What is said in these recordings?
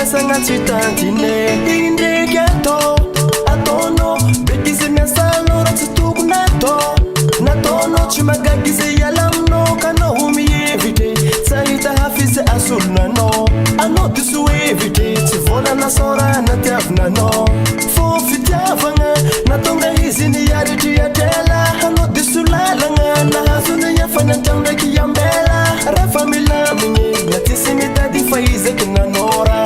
Sanga chitantine indrigato atono begize mesalo ratsutuku natono chimagagize yalamno kana humi evite salita hafize asulna no ano disu evite tivona nasora na tavna no fofi tavanga natonga hizini yariti yatela ano disu lalanga na hasuna yafana tanga kiyambela rafamila minye natisimi tadi faize kinanora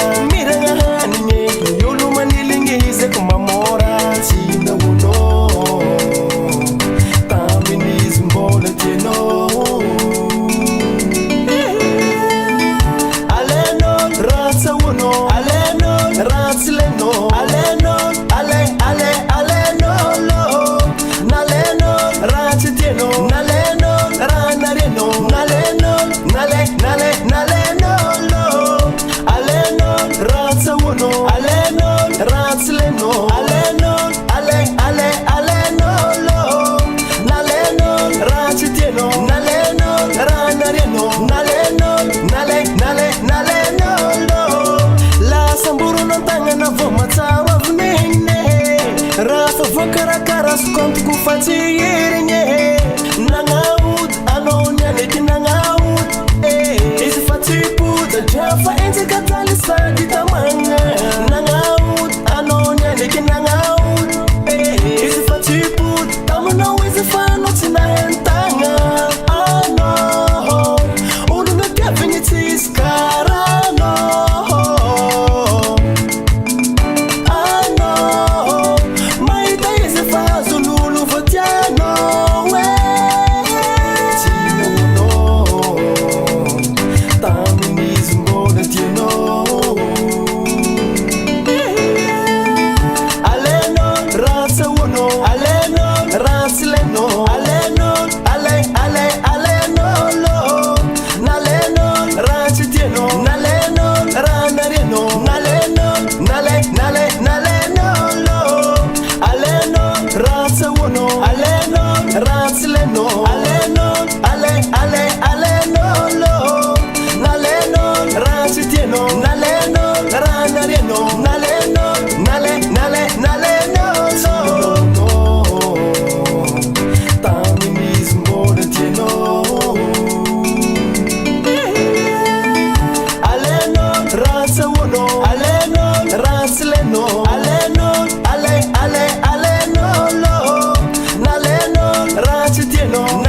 Karas komt kufatiyerinye nangaut anonya neki nangaut isi fatiputa jafa enze katalisa ditamanga nangaut anonya neki nangaut isi fatiputa tamana wezi fano tinahentanga ano ulunga kevinyitis karano No